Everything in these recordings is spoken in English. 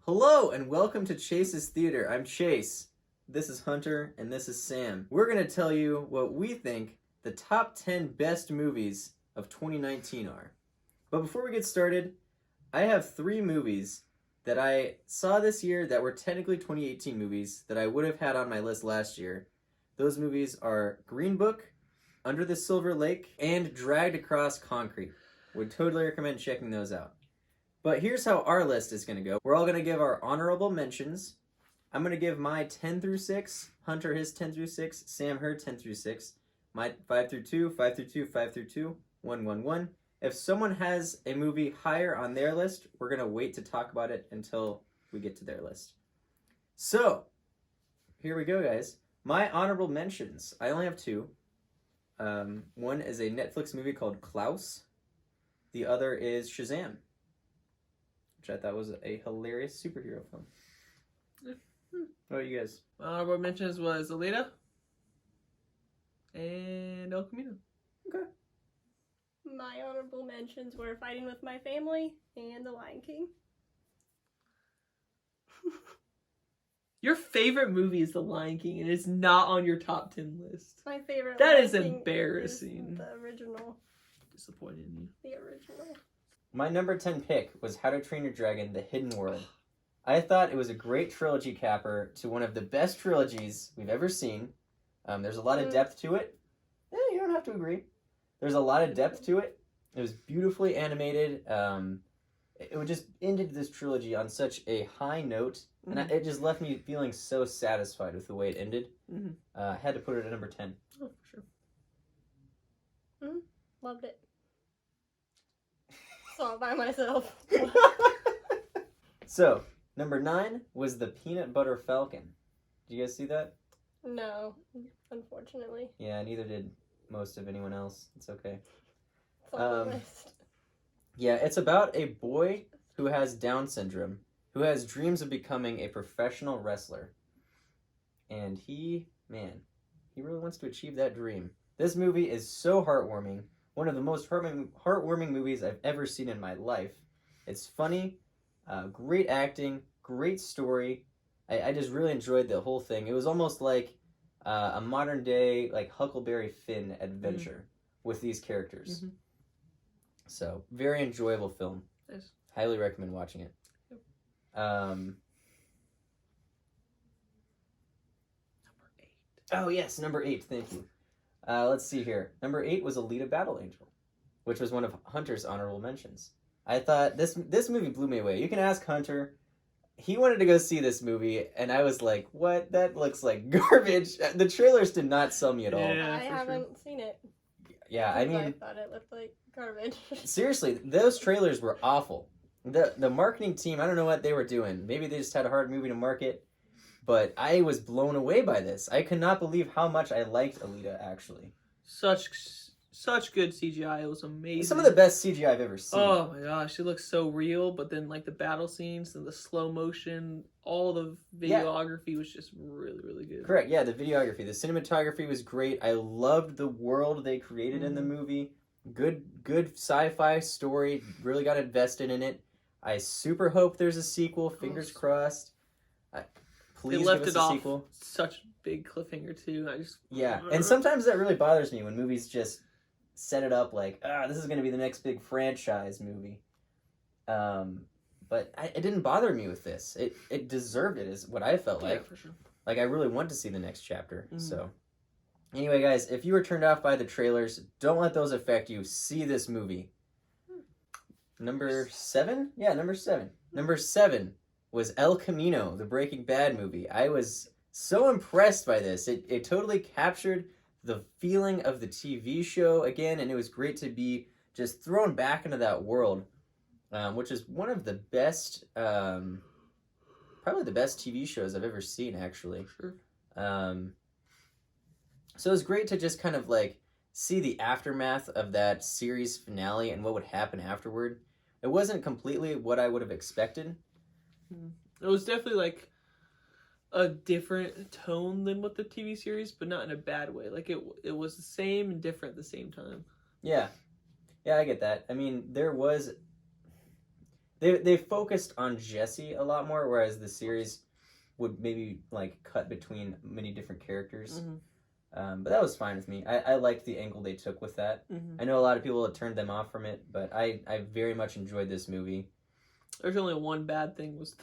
Hello and welcome to Chase's Theater. I'm Chase. This is Hunter and this is Sam. We're going to tell you what we think the top 10 best movies of 2019 are. But before we get started, I have 3 movies that I saw this year that were technically 2018 movies that I would have had on my list last year. Those movies are Green Book, Under the Silver Lake, and Dragged Across Concrete. Would totally recommend checking those out. But here's how our list is going to go. We're all going to give our honorable mentions. I'm going to give my 10 through 6, Hunter his 10 through 6, Sam her 10 through 6, my 5 through 2, 5 through 2, 5 through 2, 1, 1, 1. If someone has a movie higher on their list, we're going to wait to talk about it until we get to their list. So, here we go, guys. My honorable mentions, I only have 2. One is a Netflix movie called Klaus. The other is Shazam, which I thought was a hilarious superhero film. What about you guys? My honorable mentions was Alita and El Camino. Okay. My honorable mentions were Fighting with My Family and The Lion King. Your favorite movie is The Lion King, and it's not on your top 10 list. My favorite That Lion is King embarrassing. is the original. Disappointed in you. The original. My number 10 pick was How to Train Your Dragon, The Hidden World. I thought it was a great trilogy capper to one of the best trilogies we've ever seen. There's a lot of depth to it. You don't have to agree. There's a lot of depth to it. It was beautifully animated. It just ended this trilogy on such a high note, and it just left me feeling so satisfied with the way it ended. I had to put it at number 10. Oh, for sure. Loved it. Saw it by myself. So, number 9 was The Peanut Butter Falcon. Did you guys see that? No, unfortunately. Yeah, neither did most of anyone else. It's okay. It's on the list. Yeah, it's about a boy who has Down syndrome, who has dreams of becoming a professional wrestler. And he really wants to achieve that dream. This movie is so heartwarming. One of the most heartwarming movies I've ever seen in my life. It's funny, great acting, great story. I just really enjoyed the whole thing. It was almost like a modern day like Huckleberry Finn adventure with these characters. So, very enjoyable film. Nice. Highly recommend watching it. Yep. Number 8. Oh, yes, number 8. Thank you. Let's see here. Number 8 was Alita Battle Angel, which was one of Hunter's honorable mentions. I thought this movie blew me away. You can ask Hunter. He wanted to go see this movie, and I was like, what? That looks like garbage. The trailers did not sell me at all. Yeah, I haven't seen it. Yeah, I mean, I thought it looked like garbage. seriously, those trailers were awful. The marketing team, I don't know what they were doing. Maybe they just had a hard movie to market. But I was blown away by this. I could not believe how much I liked Alita, actually. Such good CGI. It was amazing. Some of the best CGI I've ever seen. Oh my gosh, it looks so real. But then like the battle scenes and the slow motion, all the videography was just really, really good. Correct, yeah, the videography. The cinematography was great. I loved the world they created in the movie. Good sci-fi story. Really got invested in it. I super hope there's a sequel. Fingers crossed. Please they left give us it a off sequel. such big cliffhanger too. Yeah, and sometimes that really bothers me when movies just set it up like, this is going to be the next big franchise movie. But it didn't bother me with this. It deserved it, is what I felt like. Yeah, for sure. Like, I really want to see the next chapter. So, anyway, guys, if you were turned off by the trailers, don't let those affect you. See this movie. Number 7? Yeah, number 7. Number 7 was El Camino, the Breaking Bad movie. I was so impressed by this. It totally captured the feeling of the TV show again, and it was great to be just thrown back into that world, which is one of the best, probably the best TV shows I've ever seen, actually. Sure. So it was great to just kind of like see the aftermath of that series finale and what would happen afterward. It wasn't completely what I would have expected. It was definitely like a different tone than what the TV series, but not in a bad way. Like it was the same and different at the same time. Yeah, I get that. I mean, there was They focused on Jesse a lot more, whereas the series would maybe like cut between many different characters. Mm-hmm. But that was fine with me. I liked the angle they took with that. Mm-hmm. I know a lot of people had turned them off from it, but I very much enjoyed this movie. There's only one bad thing was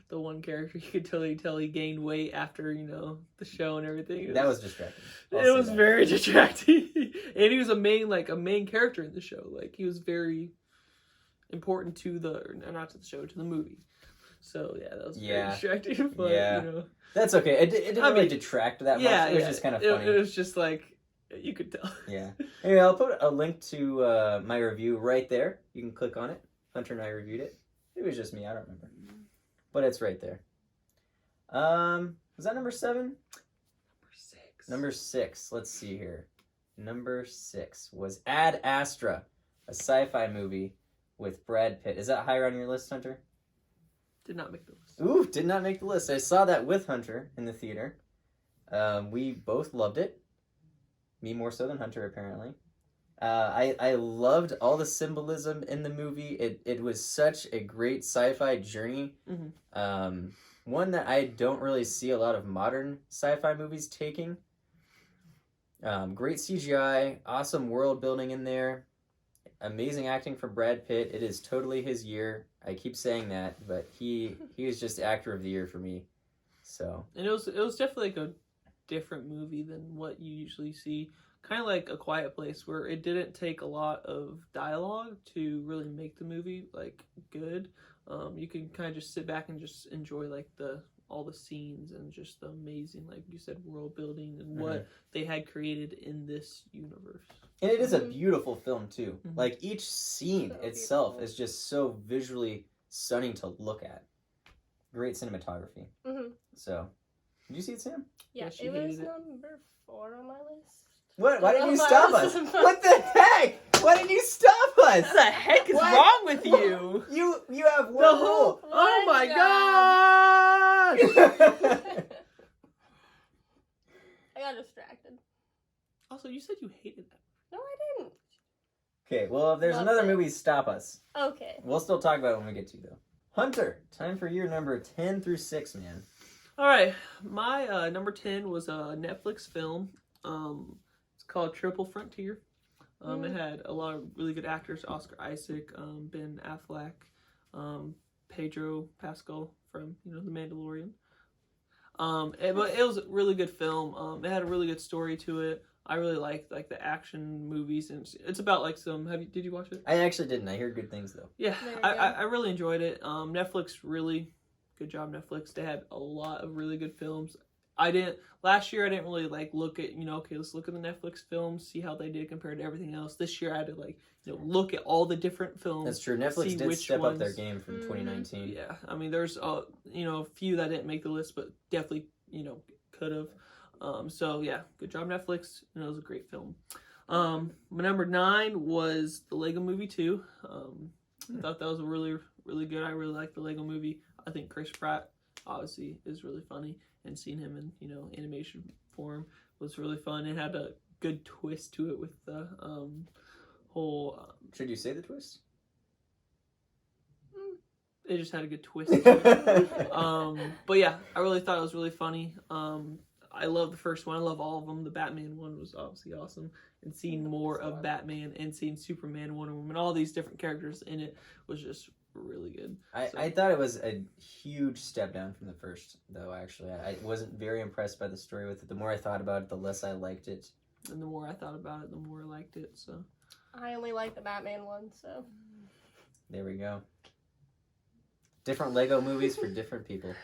the one character you could totally tell he gained weight after the show and everything. That was distracting. It was very distracting, and he was a main character in the show. Like he was very important to not to the show, to the movie. So yeah, that was very distracting. But that's okay. It didn't really detract that much. It was just kind of funny. It was just like you could tell. Yeah. Anyway, I'll put a link to my review right there. You can click on it. Hunter and I reviewed it. It was just me. I don't remember, but it's right there. Was that number 7? Number 6. Let's see here. Number 6 was Ad Astra, a sci-fi movie with Brad Pitt. Is that higher on your list, Hunter? Did not make the list. Ooh, did not make the list. I saw that with Hunter in the theater. We both loved it. Me more so than Hunter, apparently. I loved all the symbolism in the movie. It was such a great sci-fi journey. Mm-hmm. One that I don't really see a lot of modern sci-fi movies taking. Great CGI, awesome world building in there. Amazing acting from Brad Pitt. It is totally his year. I keep saying that, but he is just actor of the year for me. So. And it was definitely like a different movie than what you usually see. Kind of like A Quiet Place, where it didn't take a lot of dialogue to really make the movie like good. You can kind of just sit back and just enjoy like all the scenes and just the amazing, like you said, world building and what they had created in this universe. And it is a beautiful film too. Mm-hmm. Like each scene itself is just so visually stunning to look at. Great cinematography. Mm-hmm. So, did you see it, Sam? Yeah, she it was hated it. number 4 on my list. What? Why didn't you Oh, stop my- us? What the heck? Why didn't you stop us? What the heck is What? wrong with you? You have one rule. Oh my God. gosh! I got distracted. Also, you said you hated that. No, I didn't. Okay, well, if there's Love another it. movie, stop us. Okay. We'll still talk about it when we get to though. Hunter, time for your number 10 through 6, man. All right, my number 10 was a Netflix film. It's called Triple Frontier. It had a lot of really good actors: Oscar Isaac, Ben Affleck, Pedro Pascal from The Mandalorian. But it was a really good film. It had a really good story to it. I really like the action movies, and it's about like did you watch it? I actually didn't. I heard good things though. Yeah, There you I really enjoyed it. Netflix really good job. Netflix, they had a lot of really good films. Last year I didn't really look at okay, let's look at the Netflix films, see how they did compared to everything else. This year I had to look at all the different films. That's true. Netflix see did which step up their ones- game from 2019. Yeah, I mean there's a few that didn't make the list, but definitely could have. So yeah, good job Netflix. It was a great film. My number 9 was the Lego Movie 2. I thought that was really, really good. I really liked the Lego Movie. I think Chris Pratt obviously is really funny, and seeing him in animation form was really fun. It had a good twist to it with the whole. Should you say the twist? It just had a good twist to it. But yeah, I really thought it was really funny. I love the first one. I love all of them. The Batman one was obviously awesome. And seeing more of Batman and seeing Superman, Wonder Woman, all these different characters in it was just really good. I thought it was a huge step down from the first, though, actually. I wasn't very impressed by the story with it. The more I thought about it, the less I liked it. And the more I thought about it, the more I liked it. So I only like the Batman one, so. There we go. Different Lego movies for different people.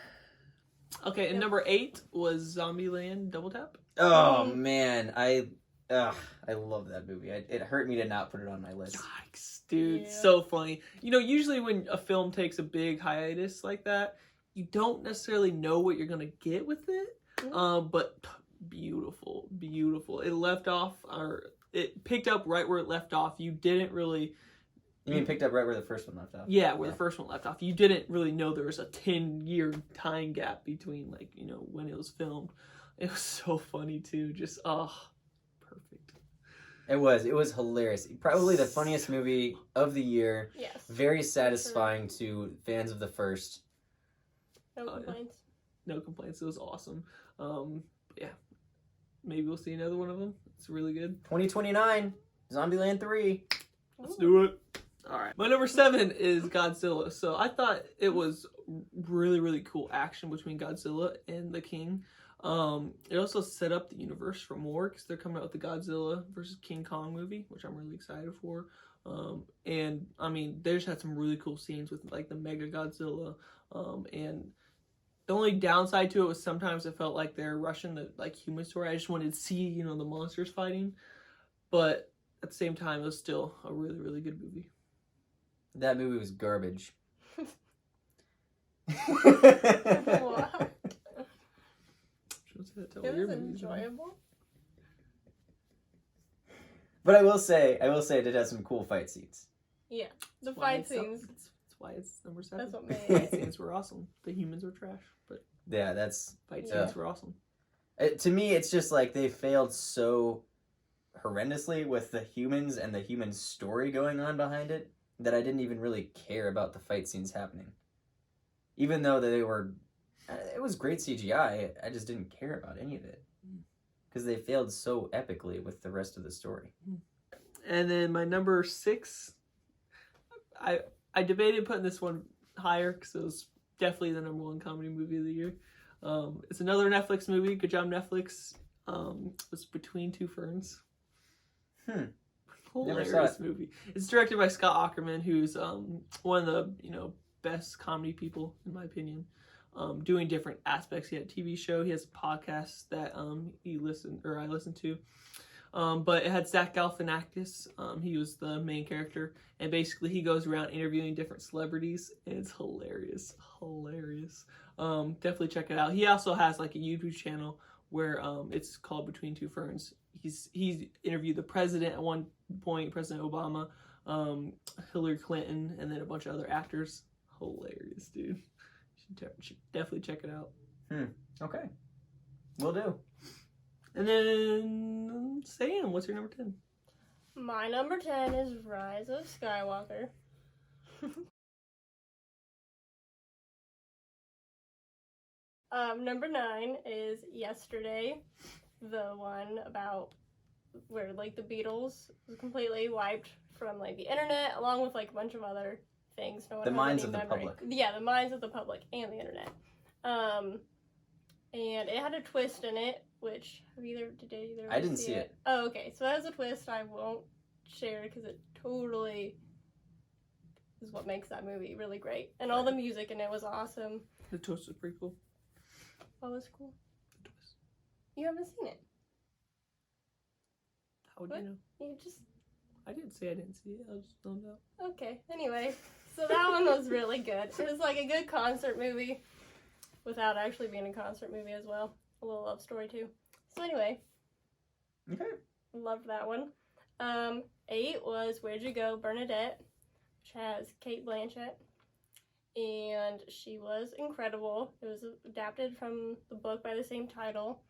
okay, and number 8 was Zombieland Double Tap. Oh, man. I love that movie. It hurt me to not put it on my list. Yikes, dude, Yeah. so funny. Usually when a film takes a big hiatus like that, you don't necessarily know what you're gonna get with it. But beautiful. It left off, or it picked up right where it left off. You didn't really. You mean picked up right where the first one left off? Yeah, where the first one left off. You didn't really know there was a 10-year time gap between when it was filmed. It was so funny too. Just perfect. It was hilarious. Probably the funniest movie of the year. Yes. Very satisfying to fans of the first. No Oh, yeah. complaints. No complaints. It was awesome. Yeah, maybe we'll see another one of them. It's really good. 2029, Zombieland 3. Let's do it. All right. My number 7 is Godzilla. So I thought it was really, really cool action between Godzilla and the King. It also set up the universe for more because they're coming out with the Godzilla versus King Kong movie, which I'm really excited for. And I mean, they just had some really cool scenes with like the Mega Godzilla. And the only downside to it was sometimes it felt like they're rushing the like human story. I just wanted to see, the monsters fighting. But at the same time, it was still a really, really good movie. That movie was garbage. What? It was enjoyable. But I will say it did have some cool fight scenes. Yeah, the That's why fight it's scenes. That's why it's number 7. That's what made Fight it. scenes were awesome. The humans were trash, but Yeah, that's fight Yeah. scenes were awesome. to me. It's just like they failed so horrendously with the humans and the human story going on behind it that I didn't even really care about the fight scenes happening. Even though they were, it was great CGI. I just didn't care about any of it because they failed so epically with the rest of the story. And then my number 6, I debated putting this one higher because it was definitely the number 1 comedy movie of the year. It's another Netflix movie. Good job, Netflix. It's Between Two Ferns. Never saw Hilarious it. movie. It's directed by Scott Aukerman, who's one of the best comedy people in my opinion. Doing different aspects. He had a TV show. He has a podcast that I listened to. But it had Zach Galifianakis. He was the main character, and basically he goes around interviewing different celebrities, and it's hilarious. Definitely check it out. He also has like a YouTube channel where it's called Between Two Ferns. He's interviewed the president at one point, President Obama, Hillary Clinton, and then a bunch of other actors. Hilarious, dude. Should definitely check it out. Okay, will do. And then Sam, what's your number 10? My number 10 is Rise of Skywalker. Number 9 is Yesterday, the one about where like the Beatles was completely wiped from like the internet, along with like a bunch of other things. No one The has minds any of the memory. public. Yeah, the minds of the public and the internet. And it had a twist in it, which I didn't see it. Oh, okay. So that was a twist I won't share because it totally is what makes that movie really great. And all the music in it was awesome. The twist was pretty cool. What was cool? The twist. You haven't seen it. How would What? you know? You just I didn't say I didn't see it. I just don't know. okay. Anyway, so that one was really good. It was like a good concert movie without actually being a concert movie as well. A little love story too. So anyway, Okay. loved that one. 8 was Where'd You Go, Bernadette, which has Kate Blanchett, and she was incredible. It was adapted from the book by the same title,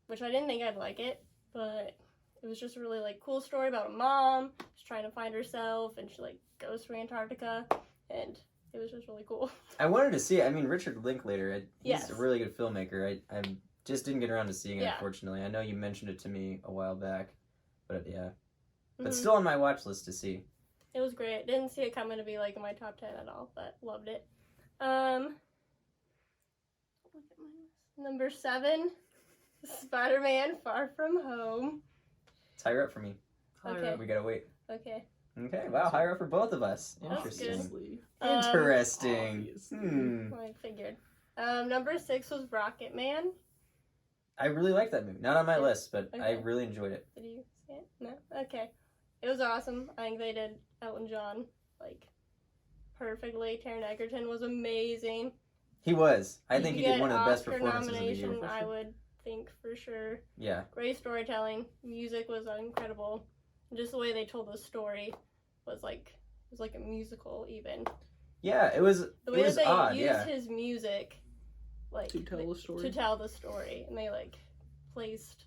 which I didn't think I'd like it, but it was just a really like cool story about a mom just trying to find herself, and she like goes to Antarctica, and it was just really cool. I wanted to see it. I mean, Richard Linklater, he's Yes. a really good filmmaker. I just didn't get around to seeing it, Yeah. unfortunately. I know you mentioned it to me a while back, but yeah. But Mhm. still on my watch list to see. It was great. Didn't see it coming to be like in my top 10 at all, but loved it. Look at my list. Number 7, Spider-Man: Far From Home. It's higher up for me. Okay. We gotta wait. Okay. Okay, wow, higher up for both of us. That's Interesting. good. Obviously. Interesting. Obviously. I figured. Number 6 was Rocket Man. I really like that movie. Not on my Yeah. list, but I Okay. really enjoyed it. Did you see it? No? Okay. It was awesome. I think they did Elton John like perfectly. Taron Egerton was amazing. He was. I He think could he did get one of the best Oscar performances of the year. nomination, I would think for sure. Yeah. Great storytelling. Music was incredible. And just the way they told the story was like a musical even. Yeah, it was. The It way was that they odd. used Yeah. his music, like To tell the story. to tell the story, and they like placed,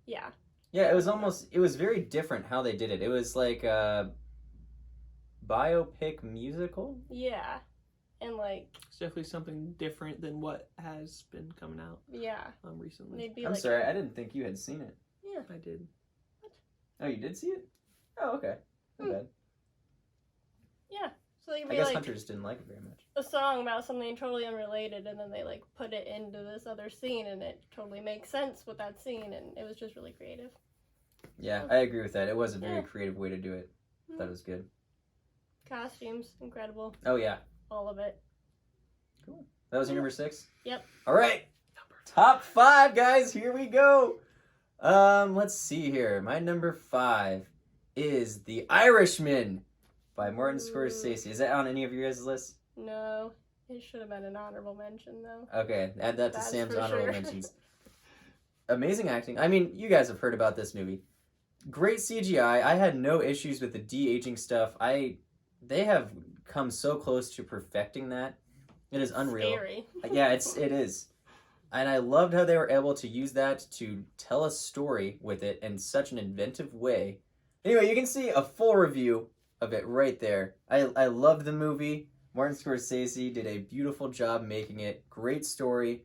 yeah. Yeah, it was very different how they did it. It was like a biopic musical. Yeah, and like It's definitely something different than what has been coming out yeah, recently. they'd be I'm like sorry, I didn't think you had seen it. yeah. I did. Oh, you did see it? Oh, okay. Not bad. Yeah, so they'd I be guess like Hunter just didn't like it very much. a song about something totally unrelated, and then they like put it into this other scene, and it totally makes sense with that scene, and it was just really creative. Yeah, I agree with that. It was a very Yeah. creative way to do it. That was good. Costumes, incredible, Oh yeah, all of it. that was your number 6. Yep. All right, top 5, guys. Here we go. Let's see here. My number 5 is The Irishman by Martin Scorsese. Is that on any of your guys' lists? No, it should have been an honorable mention though. Okay, add that to That's Sam's for honorable sure. mentions. Amazing acting. I mean, you guys have heard about this movie. Great CGI. I had no issues with the de-aging stuff. They have come so close to perfecting that. It is unreal. Scary. Yeah, it is. And I loved how they were able to use that to tell a story with it in such an inventive way. Anyway, you can see a full review of it right there. I loved the movie. Martin Scorsese did a beautiful job making it. Great story.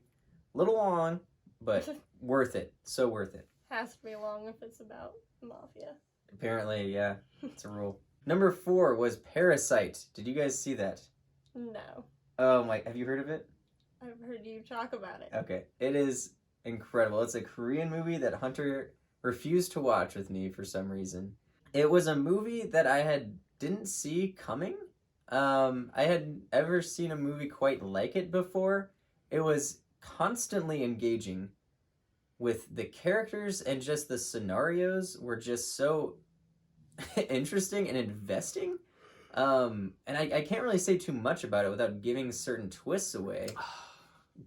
Little long, but worth it. So worth it. Has to be long if it's about mafia. Apparently, yeah. It's a rule. Number 4 was Parasite. Did you guys see that? No, Oh my, have you heard of it? I've heard you talk about it. Okay. It is incredible. It's a Korean movie that Hunter refused to watch with me for some reason. It was a movie that I didn't see coming. I had ever seen a movie quite like it before. It was constantly engaging with the characters, and just the scenarios were just so interesting and investing. And I can't really say too much about it without giving certain twists away,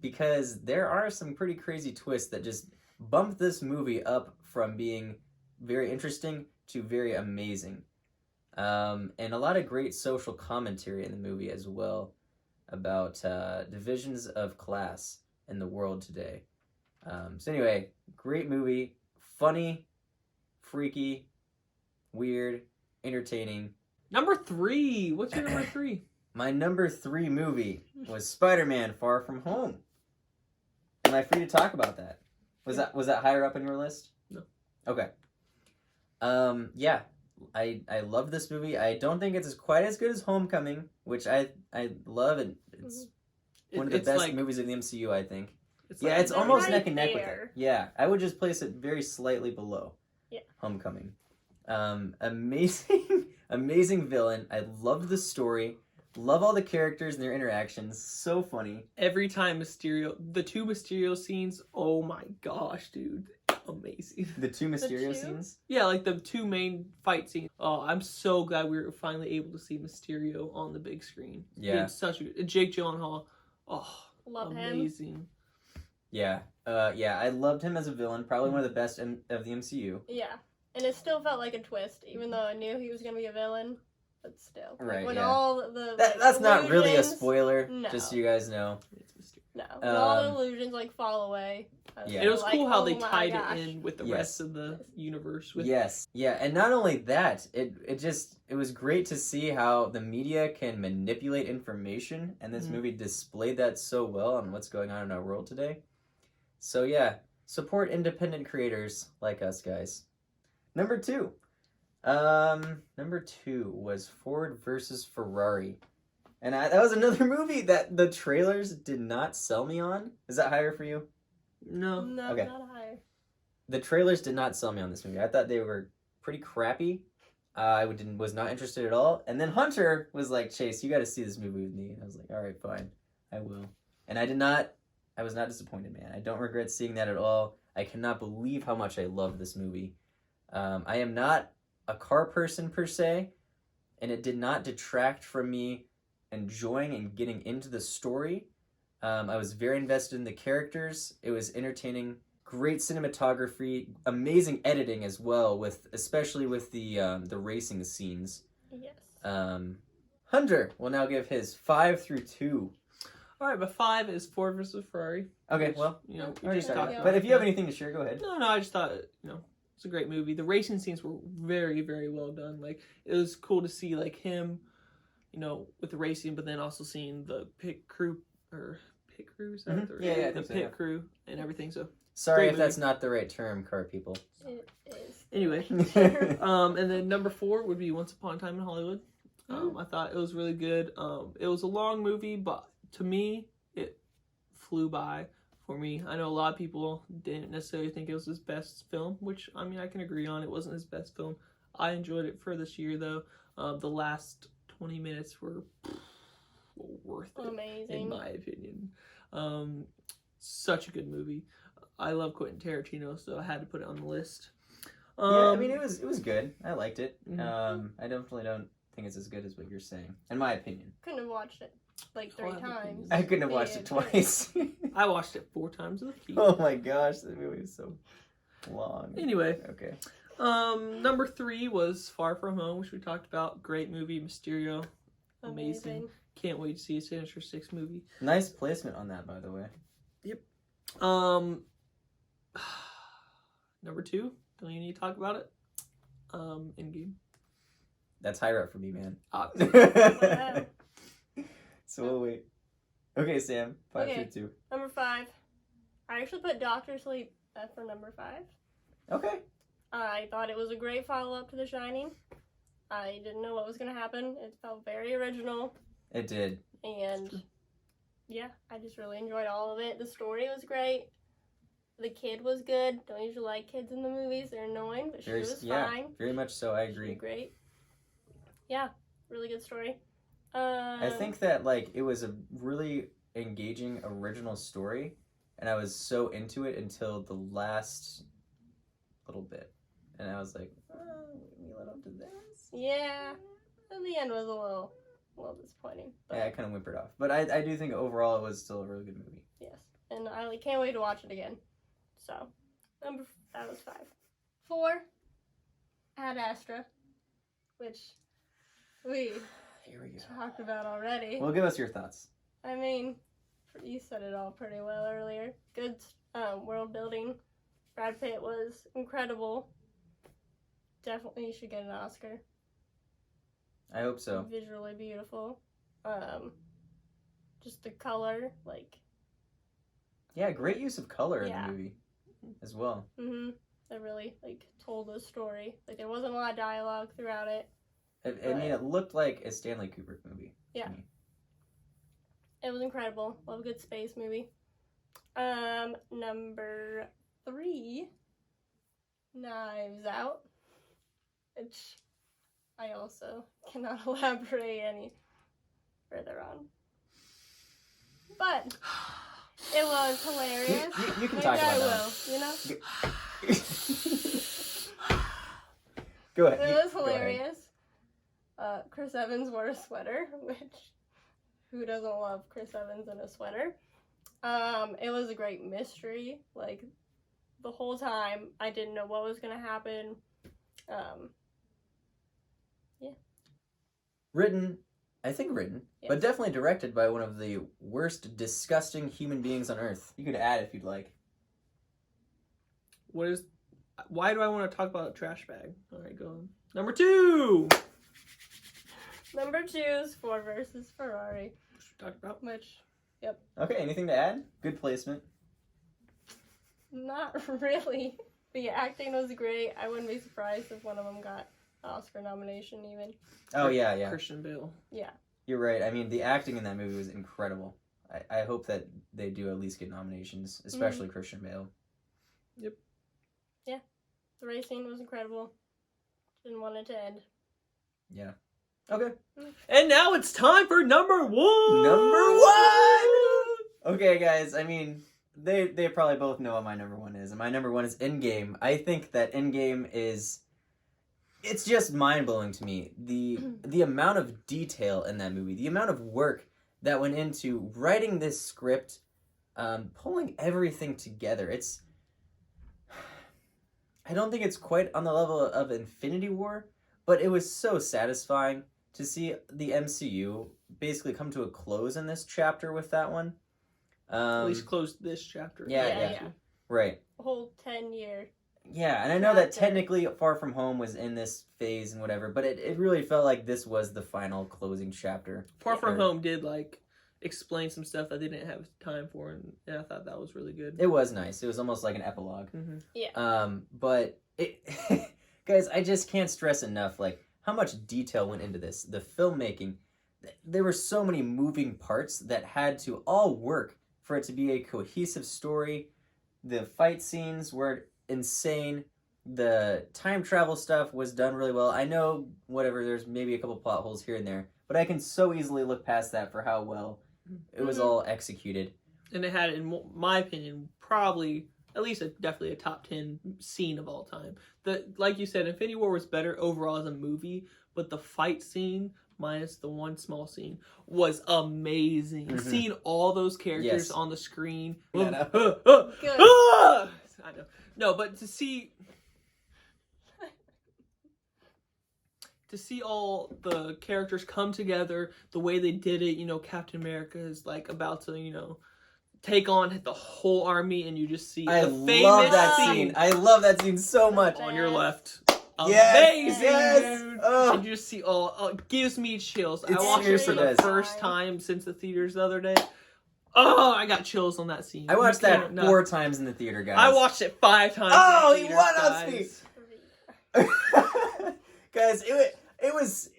because there are some pretty crazy twists that just bump this movie up from being very interesting to very amazing. And a lot of great social commentary in the movie as well about divisions of class in the world today. So anyway, great movie, funny, freaky, weird, entertaining. Number 3. What's your number 3? My number 3 movie was Spider-Man: Far From Home. Am I free to talk about that? Was that higher up on your list? No. Okay. Yeah, I love this movie. I don't think it's quite as good as Homecoming, which I love, and it's one of the best movies of the MCU, I think. Like, it's they're almost right neck and neck with it. there. Yeah, I would just place it very slightly below. Yeah. Homecoming. Amazing, amazing villain. I loved the story. Love all the characters and their interactions. So funny. every time the 2 Mysterio scenes, oh my gosh, dude. Amazing. The 2 Mysterio two? scenes. Yeah, like the 2 main fight scenes. Oh, I'm so glad we were finally able to see Mysterio on the big screen. Yeah. It's such a Jake Gyllenhaal. Oh, Love him. amazing. Yeah. Yeah, I loved him as a villain. Probably one of the best of the MCU. Yeah, and it still felt like a twist, even though I knew he was gonna be a villain. But still, like, Right, when yeah. all the That's not really a illusions- spoiler, No. just so you guys know. It's Mysterio. No, when all the Um, illusions like fall away. Yeah. It was like, cool how oh they my tied gosh. it in with the Yes. rest of the universe. With Yes. Yeah, and not only that, it was great to see how the media can manipulate information, and this Mhm. movie displayed that so well on what's going on in our world today. So yeah, support independent creators like us, guys. Number 2. Number 2 was Ford versus Ferrari. And that was another movie that the trailers did not sell me on. Is that higher for you? No. No, Okay. not higher. The trailers did not sell me on this movie. I thought they were pretty crappy. Was not interested at all. And then Hunter was like, Chase, you got to see this movie with me. And I was like, all right, fine. I will. And I was not disappointed, man. I don't regret seeing that at all. I cannot believe how much I love this movie. I am not a car person per se, and it did not detract from me enjoying and getting into the story. I was very invested in the characters. It was entertaining. Great cinematography, amazing editing as well, especially with the racing scenes. Yes. Hunter will now give his 5 through 2. All right, but 5 is Ford versus Ferrari. Okay, which, well, you know, we already just started. talked started. about But if you have that. anything to share, go ahead. No, I just thought, It's a great movie. The racing scenes were very, very well done. Like, it was cool to see, like, him, you know, with the racing, but then also seeing the pit crew, is that Yeah, I the think so, pit yeah. crew and everything. So, Sorry Great if that's not the right term, car people. It is. anyway. And then number 4 would be Once Upon a Time in Hollywood. I thought it was really good. It was a long movie, but to me, it flew by for me. I know a lot of people didn't necessarily think it was his best film, which, I mean, I can agree on. It wasn't his best film. I enjoyed it for this year, though. The last 20 minutes were worth it, Amazing. in my opinion. Such a good movie. I love Quentin Tarantino, so I had to put it on the list. Yeah, I mean, it was good. I liked it. Mhm. I definitely don't think it's as good as what you're saying, in my opinion. Couldn't have watched it like 3 Oh, I times. I couldn't have watched it twice. I watched it 4 times with Keith. Oh my gosh, that movie was so long. Anyway, Okay. number 3 was Far From Home, which we talked about. Great movie, Mysterio, amazing. Can't wait to see a Sinister Six movie. Nice placement on that, by the way. Number 2, don't you need to talk about it? Endgame. That's higher up for me, man. Wow. So we'll wait. Okay, Sam. 5 Okay. 2 2. Number 5. I actually put Doctor Sleep for number 5. Okay. I thought it was a great follow-up to The Shining. I didn't know what was going to happen. It felt very original. It did. And yeah, I just really enjoyed all of it. The story was great. The kid was good. Don't usually like kids in the movies. They're annoying, but she was fine. Very much so. I She agree. did great. Yeah, really good story. I think that like it was a really engaging original story, and I was so into it until the last little bit, and I was like, we led up to this. Yeah, and the end was a little disappointing. But Yeah, I kind of whimpered off, but I do think overall it was still a really good movie. yes, and I can't wait to watch it again. So, that was 5. 4, Ad Astra, which we Here we go. talked about already. Well, give us your thoughts. I mean, you said it all pretty well earlier. Good world building. Brad Pitt was incredible. Definitely should get an Oscar. I hope so. Visually beautiful. Just the color, like, Yeah, great use of color in Yeah. the movie as well. that really, like, told a story. Like, there wasn't a lot of dialogue throughout it. I mean, it looked like a Stanley Kubrick movie. Yeah. to me. It was incredible. Love a good space movie. Number 3, Knives Out, which I also cannot elaborate any further on. But it was hilarious. You can Maybe talk I about will, you know? that. Go ahead. It was Go ahead. hilarious. Chris Evans wore a sweater, which who doesn't love Chris Evans in a sweater? It was a great mystery. Like, the whole time I didn't know what was gonna happen. Written, Yes. but definitely directed by one of the worst, disgusting human beings on earth. You could add if you'd like. Why do I want to talk about Trash Bag? All right, go on. Number 2, Number 2 is Ford versus Ferrari, which we talked about. which Okay, anything to add? Good placement. not really. The acting was great. I wouldn't be surprised if one of them got an Oscar nomination even. Oh, yeah. Christian Bale. Yeah. You're right. I mean, the acting in that movie was incredible. I hope that they do at least get nominations, especially Christian Bale. The racing was incredible. Didn't want it to end. Yeah. Okay. And now it's time for number 1. Number 1! Okay, guys, I mean, they probably both know what my number 1 is. And my number 1 is Endgame. I think that Endgame is... It's just mind-blowing to me. The amount of detail in that movie, the amount of work that went into writing this script, pulling everything together. It's... I don't think it's quite on the level of Infinity War, but it was so satisfying to see the MCU basically come to a close in this chapter with that one. At least close this chapter. Yeah. Right. A whole 10-year Yeah, and I know that Chapter. technically Far From Home was in this phase and whatever, but it really felt like this was the final closing chapter. Far From Or- Home did like explain some stuff that they didn't have time for, and I thought that was really good. It was nice. It was almost like an epilogue. Mm-hmm. But it, guys, I just can't stress enough like how much detail went into this. The filmmaking, there were so many moving parts that had to all work for it to be a cohesive story. The fight scenes were insane. The time travel stuff was done really well. I know, whatever, there's maybe a couple plot holes here and there, but I can so easily look past that for how well it was all executed. And it had, in my opinion, probably at least definitely a top 10 scene of all time. Like you said, Infinity War was better overall as a movie, but the fight scene, minus the one small scene, was amazing. Mhm. Seeing all those characters Yes. on the screen. Yeah, no. Good. I know. No, but to see all the characters come together, the way they did it, Captain America is like about to, take on the whole army, and you just see I the love famous that scene scene. I love that scene so much. on your left. Yes, Amazing, yes. dude. Oh. And you just see, it gives me chills. I It watched it for seriously the does. first time since the theaters the other day. Oh, I got chills on that scene. I watched You that can't not- 4 times in the theater, guys. I watched it 5 times. Oh, in he theaters, won on guys. speed. Guys, it was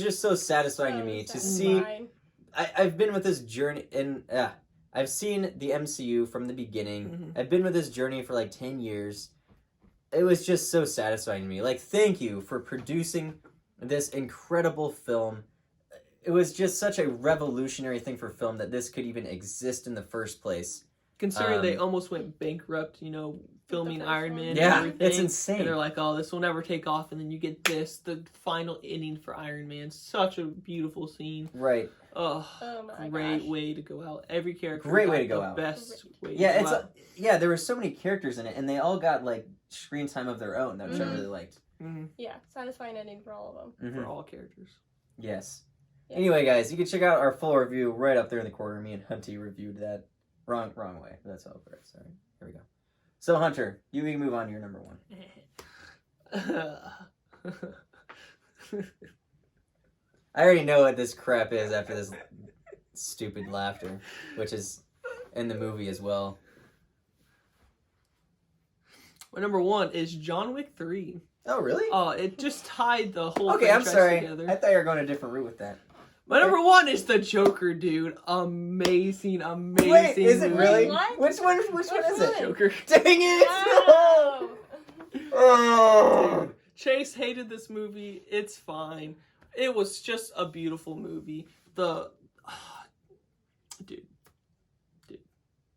just so satisfying to me to see. I've been with this journey, and I've seen the MCU from the beginning. Mhm. I've been with this journey for like 10 years. It was just so satisfying to me. Like, thank you for producing this incredible film. It was just such a revolutionary thing for film that this could even exist in the first place. Considering they almost went bankrupt, filming first Iron one. Man and Yeah, everything. it's insane. And they're like, oh, this will never take off. And then you get the final inning for Iron Man. Such a beautiful scene. Right. Oh, Oh my great gosh. way to go out. Every character Great got way to go the out. best way Yeah, to it's go out. there were so many characters in it, and they all got like screen time of their own, which I Mhm. really liked. Yeah, satisfying ending for all of them. For Mhm. all characters. Yes. Yeah. Anyway, guys, you can check out our full review right up there in the corner. Me and Hunty reviewed that wrong way. That's how it works. Sorry. Here we go. So Hunter, you can move on to your number 1. I already know what this crap is after this stupid laughter, which is in the movie as well. My number 1 is John Wick 3. Oh, really? Oh, it just tied the whole Okay, I'm franchise sorry. together. I thought you were going a different route with that. My number 1 is the Joker, dude. Amazing. Wait, is it Wait, really? what? Which one is it? Joker. Dang it! Wow. Oh. Chase hated this movie. It's fine. It was just a beautiful movie. Dude,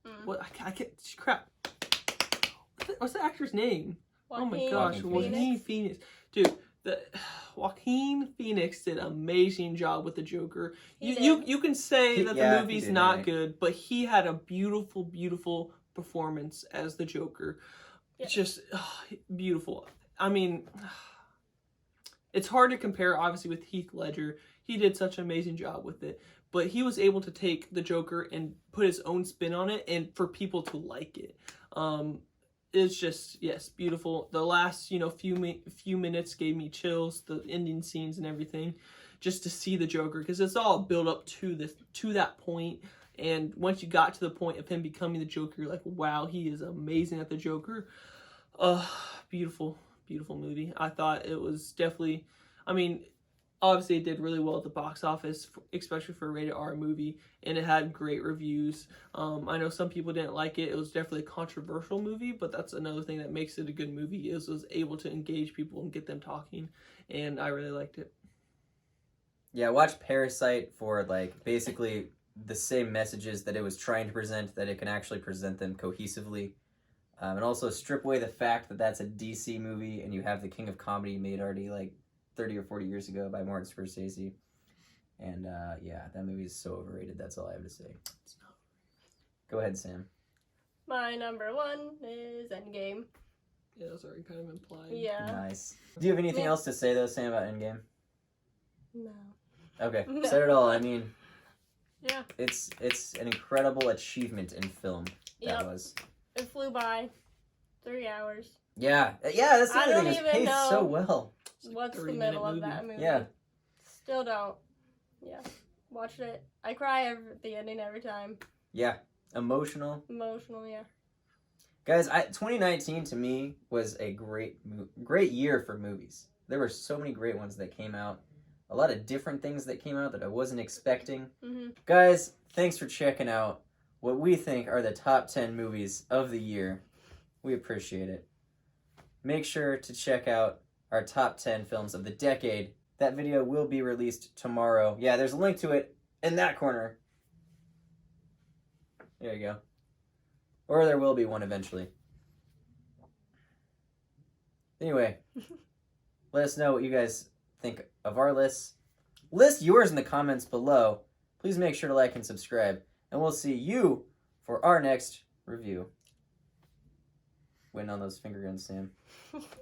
Mm. what? I can't. Crap. What's the actor's name? Oh my Joaquin gosh, Phoenix. Joaquin Phoenix. Dude, Joaquin Phoenix did an amazing job with the Joker. He You can say that Yeah, the he movie's did, not right. good, but he had a beautiful, beautiful performance as the Joker. Yeah. Just beautiful. I mean, it's hard to compare, obviously, with Heath Ledger. He did such an amazing job with it. But he was able to take the Joker and put his own spin on it, and for people to like it. It's just, yes, beautiful. The last, few minutes gave me chills. The ending scenes and everything, just to see the Joker, because it's all built up to that point. And once you got to the point of him becoming the Joker, you're like, wow, he is amazing at the Joker. Beautiful, beautiful movie. I thought it was definitely, obviously it did really well at the box office, especially for a rated R movie, and it had great reviews. I know some people didn't like it. It was definitely a controversial movie, but that's another thing that makes it a good movie, is it was able to engage people and get them talking, and I really liked it. Yeah, watch Parasite for like basically the same messages that it was trying to present, that it can actually present them cohesively. And also strip away the fact that that's a DC movie and you have the King of Comedy made already like 30 or 40 years ago by Martin Scorsese. And yeah, that movie is so overrated. That's all I have to say. It's not. Go ahead, Sam. My number 1 is Endgame. Yeah, that was already kind of implied. Yeah. Nice. Do you have anything else to say though, Sam, about Endgame? No. Okay, said it all. I mean, Yeah. it's an incredible achievement in film. That Yep. was. It flew by. 3 hours. Yeah, that's the I other don't thing. It's even paced know. so well. It's like What's the 30-minute middle of that movie? Yeah. Still don't. Yeah. Watched it. I cry at the ending every time. Yeah, emotional. Emotional, yeah. Guys, 2019 to me was a great year for movies. There were so many great ones that came out. A lot of different things that came out that I wasn't expecting. Mm-hmm. Guys, thanks for checking out what we think are the top 10 movies of the year. We appreciate it. Make sure to check out our top 10 films of the decade. That video will be released tomorrow. Yeah, there's a link to it in that corner. There you go. Or there will be one eventually. Anyway, let us know what you guys think of our lists. List yours in the comments below. Please make sure to like and subscribe. And we'll see you for our next review. Waiting on those finger guns, Sam.